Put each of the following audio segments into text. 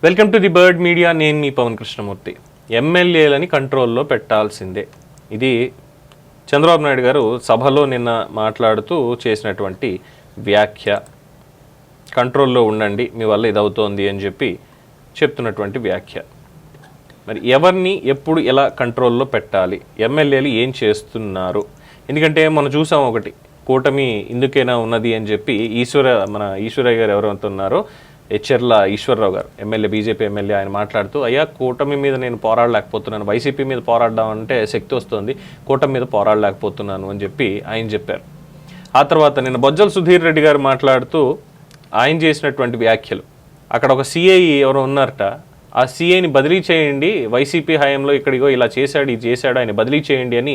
Welcome to the bird media. నేను మీ పవన్ కృష్ణమూర్తి. ఎమ్మెల్యేలని కంట్రోల్లో పెట్టాల్సిందే, ఇది చంద్రబాబు నాయుడు గారు సభలో నిన్న మాట్లాడుతూ చేసినటువంటి వ్యాఖ్య. కంట్రోల్లో ఉండండి, మీ వల్ల ఇదవుతోంది అని చెప్పి చెప్తున్నటువంటి వ్యాఖ్య. మరి ఎవరిని ఎప్పుడు ఎలా కంట్రోల్లో పెట్టాలి, ఎమ్మెల్యేలు ఏం చేస్తున్నారు? ఎందుకంటే మనం చూసాం ఒకటి, కూటమి ఇందుకైనా ఉన్నది అని చెప్పి మన ఈశ్వరయ్య గారు ఎవరైతే ఉన్నారో, హెచ్ఎర్ల ఈశ్వరరావు గారు ఎమ్మెల్యే, బీజేపీ ఎమ్మెల్యే, ఆయన మాట్లాడుతూ అయ్యా కూటమి మీద నేను పోరాడలేకపోతున్నాను, వైసీపీ మీద పోరాడడం అంటే శక్తి వస్తుంది, కూటమి మీద పోరాడలేకపోతున్నాను అని చెప్పి ఆయన చెప్పారు. ఆ తర్వాత నిన్న బొజ్జల సుధీర్ రెడ్డి గారు మాట్లాడుతూ ఆయన చేసినటువంటి వ్యాఖ్యలు, అక్కడ ఒక సిఐ ఎవరో ఉన్నారట, ఆ సిఐని బదిలీ చేయండి, వైసీపీ హయాంలో ఇక్కడిగో ఇలా చేశాడు, ఇది చేశాడు, ఆయన బదిలీ చేయండి అని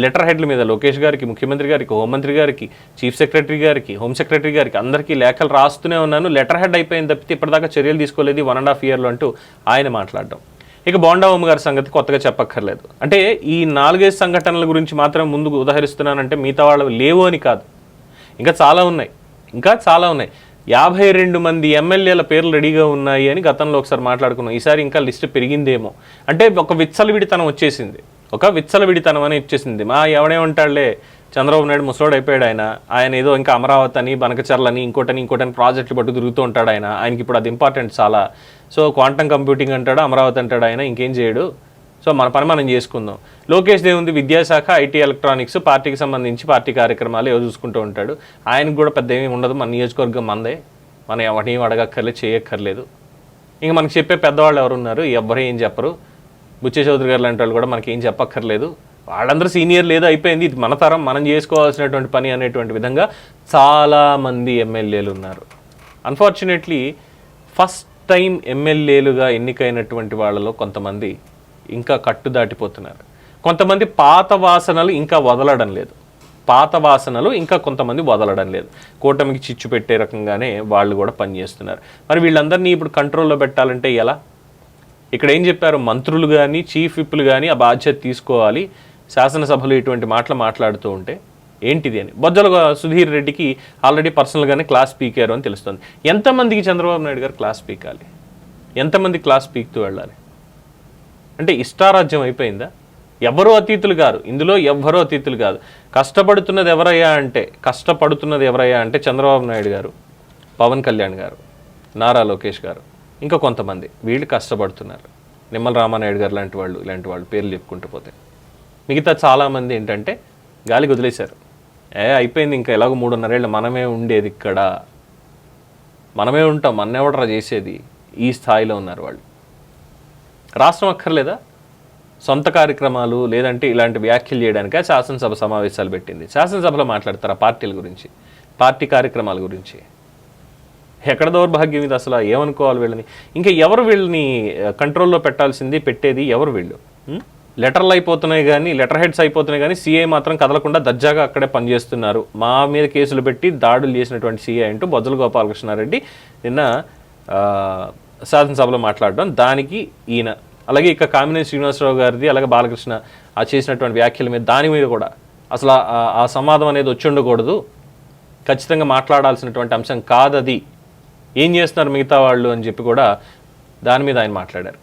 లెటర్ హెడ్ల మీద లోకేష్ గారికి, ముఖ్యమంత్రి గారికి, హోంమంత్రి గారికి, చీఫ్ సెక్రటరీ గారికి, హోమ్ సెక్రటరీ గారికి అందరికీ లేఖలు రాస్తూనే ఉన్నాను, లెటర్ హెడ్ అయిపోయింది తప్పితే ఇప్పటిదాకా చర్యలు తీసుకోలేదు 1.5 yearలో అంటూ ఆయన మాట్లాడడం. ఇక బోండావమ్మ గారి సంగతి కొత్తగా చెప్పక్కర్లేదు. అంటే ఈ 4-5 సంఘటనల గురించి మాత్రం ముందుకు ఉదాహరిస్తున్నానంటే మిగతా వాళ్ళు లేవు అని కాదు, ఇంకా చాలా ఉన్నాయి. 52 మంది ఎమ్మెల్యేల పేర్లు రెడీగా ఉన్నాయి అని గతంలో ఒకసారి మాట్లాడుకున్నాం. ఈసారి ఇంకా లిస్టు పెరిగిందేమో. అంటే ఒక విచ్చలవిడితనం వచ్చేసింది, అని వచ్చేసింది. ఎవడేమంటాడులే, చంద్రబాబు నాయుడు ముసలోడు అయిపోయాడు, ఆయన ఏదో ఇంకా అమరావతి అని, బనకచర్లని, ఇంకోటని ప్రాజెక్టులు పట్టు తిరుగుతూ ఉంటాడు ఆయనకి ఇప్పుడు అది ఇంపార్టెంట్ చాలా. సో క్వాంటమ్ కంప్యూటింగ్ అంటాడు, అమరావతి అంటాడు, ఆయన ఇంకేం చేయడు. సో మన పని మనం చేసుకుందాం. లోకేష్ దేవుంది విద్యాశాఖ, ఐటీ, ఎలక్ట్రానిక్స్, పార్టీకి సంబంధించి పార్టీ కార్యక్రమాలు ఏవో చూసుకుంటూ ఉంటాడు. ఆయనకు కూడా పెద్ద ఏమీ ఉండదు, మన నియోజకవర్గం మందే, మనం ఎవరిని అడగక్కర్లేదు, చేయక్కర్లేదు. ఇంకా మనకు చెప్పే పెద్దవాళ్ళు ఎవరున్నారు, ఎవ్వరు ఏం చెప్పరు. బుచ్చే చౌదరి గారు లాంటి వాళ్ళు కూడా మనకి ఏం చెప్పక్కర్లేదు, వాళ్ళందరూ సీనియర్ లేదు, అయిపోయింది, ఇది మన తరం, మనం చేసుకోవాల్సినటువంటి పని అనేటువంటి విధంగా చాలామంది ఎమ్మెల్యేలు ఉన్నారు. అన్ఫార్చునేట్లీ ఫస్ట్ టైం ఎమ్మెల్యేలుగా ఎన్నికైనటువంటి వాళ్ళలో కొంతమంది ఇంకా కట్టు దాటిపోతున్నారు. కొంతమంది పాత వాసనలు ఇంకా వదలడం లేదు, కూటమికి చిచ్చు పెట్టే రకంగానే వాళ్ళు కూడా పనిచేస్తున్నారు. మరి వీళ్ళందరినీ ఇప్పుడు కంట్రోల్లో పెట్టాలంటే ఎలా? ఇక్కడ ఏం చెప్పారు, మంత్రులు కానీ చీఫ్ విప్లు కానీ ఆ బాధ్యత తీసుకోవాలి, శాసనసభలో ఇటువంటి మాటలు మాట్లాడుతూ ఉంటే ఏంటిది అని బొజ్జల సుధీర్ రెడ్డికి ఆల్రెడీ పర్సనల్గానే క్లాస్ పీకారు అని తెలుస్తుంది. ఎంతమందికి చంద్రబాబు నాయుడు గారు క్లాస్ పీకాలి, ఎంతమంది క్లాస్ పీకుతూ వెళ్ళాలి? అంటే ఇష్టారాజ్యం అయిపోయిందా? ఎవరో అతీతులు గారు, ఇందులో ఎవ్వరో అతీతులు కాదు. కష్టపడుతున్నది ఎవరయ్యా అంటే చంద్రబాబు నాయుడు గారు, పవన్ కళ్యాణ్ గారు, నారా లోకేష్ గారు, ఇంకా కొంతమంది వీళ్ళు కష్టపడుతున్నారు. నిమ్మల రామానాయుడు గారు ఇలాంటి వాళ్ళు పేర్లు చెప్పుకుంటూ పోతే మిగతా చాలామంది ఏంటంటే గాలికి వదిలేశారు. అయిపోయింది, ఇంకా ఎలాగో 3.5 ఏళ్ళు మనమే ఉండేది, ఇక్కడ మనమే ఉంటాం, మన్నెవడరా చేసేది, ఈ స్థాయిలో ఉన్నారు వాళ్ళు. రాష్ట్రం అక్కర్లేదా సొంత కార్యక్రమాలు, లేదంటే ఇలాంటి వ్యాఖ్యలు చేయడానికే శాసనసభ సమావేశాలు పెట్టింది? శాసనసభలో మాట్లాడతారా పార్టీల గురించి, పార్టీ కార్యక్రమాల గురించి? ఎక్కడ దౌర్భాగ్యం ఇది అసలు, ఏమనుకోవాలి వీళ్ళని? ఇంకా ఎవరు వీళ్ళని కంట్రోల్లో పెట్టేది ఎవరు? వీళ్ళు లెటర్లు అయిపోతున్నాయి కానీ, లెటర్ హెడ్స్ అయిపోతున్నాయి కానీ సీఐ మాత్రం కదలకుండా దర్జాగా అక్కడే పనిచేస్తున్నారు. మా మీద కేసులు పెట్టి దాడులు చేసినటువంటి సీఐ అంటూ బొజ్జల గోపాలకృష్ణారెడ్డి నిన్న శాసనసభలో మాట్లాడడం, దానికి ఈయన, అలాగే ఇక కామినేని శ్రీనివాసరావు గారిది, అలాగే బాలకృష్ణ ఆ చేసినటువంటి వ్యాఖ్యల మీద, దాని మీద కూడా అసలు ఆ సంవాదం అనేది వచ్చి ఉండకూడదు, ఖచ్చితంగా మాట్లాడాల్సినటువంటి అంశం కాదది, ఏం చేస్తున్నారు మిగతా వాళ్ళు అని చెప్పి కూడా దాని మీద ఆయన మాట్లాడారు.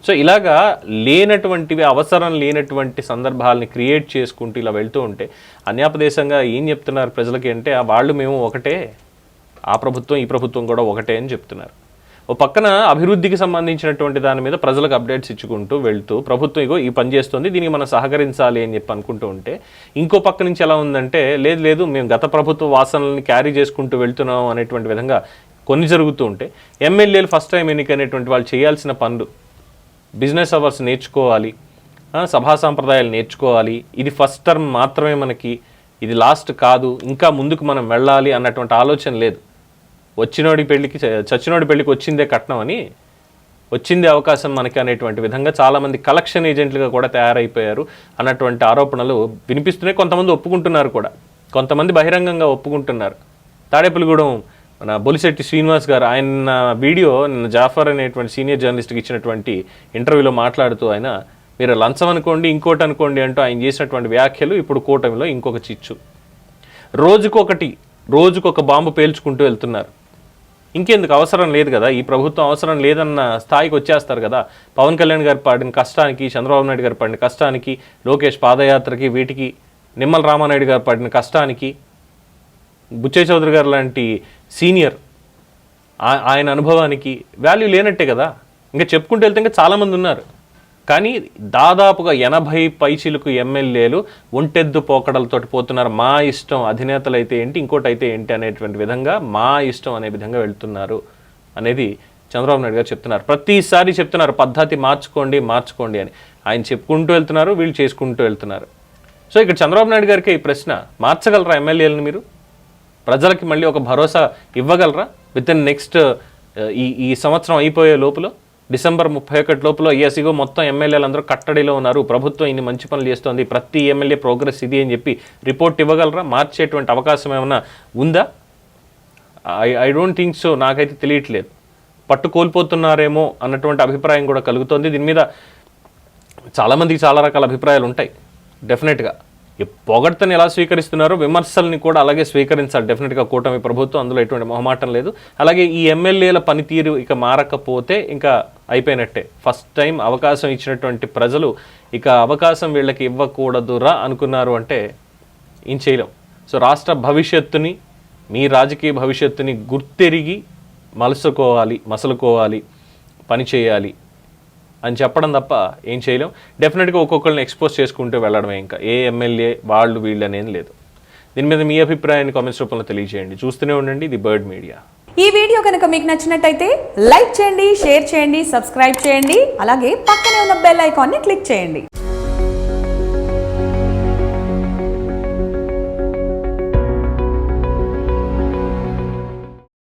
సో ఇలాగా లేనటువంటివి, అవసరం లేనటువంటి సందర్భాలని క్రియేట్ చేసుకుంటూ ఇలా వెళ్తూ ఉంటే అన్యాపదేశంగా ఏం చెప్తున్నారు ప్రజలకి అంటే, వాళ్ళు మేము ఒకటే, ఆ ప్రభుత్వం ఈ ప్రభుత్వం కూడా ఒకటే అని చెప్తున్నారు. ఓ పక్కన అభివృద్ధికి సంబంధించినటువంటి దాని మీద ప్రజలకు అప్డేట్స్ ఇచ్చుకుంటూ వెళ్తూ, ప్రభుత్వం ఇగో ఈ పని చేస్తుంది, దీనికి మనం సహకరించాలి అని చెప్పి అనుకుంటూ ఉంటే, ఇంకో పక్క నుంచి ఎలా ఉందంటే, లేదు మేము గత ప్రభుత్వ వాసనల్ని క్యారీ చేసుకుంటూ వెళ్తున్నాం అనేటువంటి విధంగా కొన్ని జరుగుతూ ఉంటే, ఎమ్మెల్యేలు ఫస్ట్ టైం ఎన్నికైనటువంటి వాళ్ళు చేయాల్సిన పనులు, బిజినెస్ అవర్స్ నేర్చుకోవాలి, సభా సంప్రదాయాలు నేర్చుకోవాలి, ఇది ఫస్ట్ టర్మ్ మాత్రమే మనకి, ఇది లాస్ట్ కాదు, ఇంకా ముందుకు మనం వెళ్ళాలి అన్నటువంటి ఆలోచన లేదు. చచ్చినోడి పెళ్ళికి వచ్చిందే కట్నం అని, వచ్చిందే అవకాశం మనకి అనేటువంటి విధంగా చాలామంది కలెక్షన్ ఏజెంట్లుగా కూడా తయారైపోయారు అన్నటువంటి ఆరోపణలు వినిపిస్తున్నాయి. కొంతమంది ఒప్పుకుంటున్నారు కూడా, కొంతమంది బహిరంగంగా ఒప్పుకుంటున్నారు. తాడేపల్లిగూడెం మన బొలిశెట్టి శ్రీనివాస్ గారు, ఆయన వీడియో నిన్న జాఫర్ అనేటువంటి సీనియర్ జర్నలిస్ట్కి ఇచ్చినటువంటి ఇంటర్వ్యూలో మాట్లాడుతూ ఆయన, మీరు లంచం అనుకోండి, ఇంకోటి అనుకోండి అంటూ ఆయన చేసినటువంటి వ్యాఖ్యలు ఇప్పుడు కూటమిలో ఇంకొక చిచ్చు. రోజుకొక బాంబు పేల్చుకుంటూ వెళ్తున్నారు. ఇంకెందుకు అవసరం లేదు కదా, ఈ ప్రభుత్వం అవసరం లేదన్న స్థాయికి వచ్చేస్తారు కదా. పవన్ కళ్యాణ్ గారు పడిన కష్టానికి, చంద్రబాబు నాయుడు గారు పడిన కష్టానికి, లోకేష్ పాదయాత్రకి, వీటికి, నిమ్మల రామానాయుడు గారు పడిన కష్టానికి, బుచ్చయ్య చౌదరి గారు లాంటి సీనియర్ ఆయన అనుభవానికి వాల్యూ లేనట్టే కదా. ఇంకా చెప్పుకుంటూ వెళ్తే ఇంకా చాలామంది ఉన్నారు. కానీ దాదాపుగా 80 పైచిలకు ఎమ్మెల్యేలు ఒంటెద్దు పోకడలతోటి పోతున్నారు. మా ఇష్టం, అధినేతలు అయితే ఏంటి, ఇంకోటి అయితే ఏంటి అనేటువంటి విధంగా మా ఇష్టం అనే విధంగా వెళ్తున్నారు అనేది చంద్రబాబు నాయుడు గారు చెప్తున్నారు. ప్రతిసారి చెప్తున్నారు పద్ధతి మార్చుకోండి మార్చుకోండి అని. ఆయన చెప్పుకుంటూ వెళ్తున్నారు, వీళ్ళు చేసుకుంటూ వెళ్తున్నారు. సో ఇక్కడ చంద్రబాబు నాయుడు గారికి ఈ ప్రశ్న, మార్చగలరా ఎమ్మెల్యేలను మీరు? ప్రజలకి మళ్ళీ ఒక భరోసా ఇవ్వగలరా విత్ ఇన్ నెక్స్ట్ ఈ సంవత్సరం అయిపోయే లోపల, డిసెంబర్ 31 లోపల ఈఎస్ఈగో మొత్తం ఎమ్మెల్యేలు అందరూ కట్టడిలో ఉన్నారు, ప్రభుత్వం ఇన్ని మంచి పనులు చేస్తోంది, ప్రతి ఎమ్మెల్యే ప్రోగ్రెస్ ఇది అని చెప్పి రిపోర్ట్ ఇవ్వగలరా? మార్చేటువంటి అవకాశం ఏమైనా ఉందా? I don't think so. నాకైతే తెలియట్లేదు. పట్టు కోల్పోతున్నారేమో అన్నటువంటి అభిప్రాయం కూడా కలుగుతోంది. దీని మీద చాలామందికి చాలా రకాల అభిప్రాయాలు ఉంటాయి. డెఫినెట్గా పొగడ్తని ఎలా స్వీకరిస్తున్నారో విమర్శల్ని కూడా అలాగే స్వీకరించాలి డెఫినెట్గా కూటమి ప్రభుత్వం, అందులో ఎటువంటి మొహమాటం లేదు. అలాగే ఈ ఎమ్మెల్యేల పనితీరు ఇక మారకపోతే ఇంకా అయిపోయినట్టే. ఫస్ట్ టైం అవకాశం ఇచ్చినటువంటి ప్రజలు ఇక అవకాశం వీళ్ళకి ఇవ్వకూడదురా అనుకున్నారు అంటే ఏం చేయలేం. సో రాష్ట్ర భవిష్యత్తుని, మీ రాజకీయ భవిష్యత్తుని గుర్తెరిగి మసలుకోవాలి, పని చేయాలి అని చెప్పడం తప్ప ఏం చేయలేం. డెఫినెట్గా ఒక్కొక్కరిని ఎక్స్పోజ్ చేసుకుంటూ వెళ్ళడమే, ఇంకా ఏ ఎమ్మెల్యే వాళ్ళు వీళ్ళు అనేది లేదు. దీని మీద మీ అభిప్రాయాన్ని కామెంట్స్ రూపంలో తెలియజేయండి. చూస్తూనే ఉండండి ది బర్డ్ మీడియా. ఈ వీడియో కనుక మీకు నచ్చినట్టయితే లైక్ చేయండి, షేర్ చేయండి, సబ్స్క్రైబ్ చేయండి. అలాగే పక్కనే ఉన్న బెల్ ఐకాన్ని క్లిక్ చేయండి.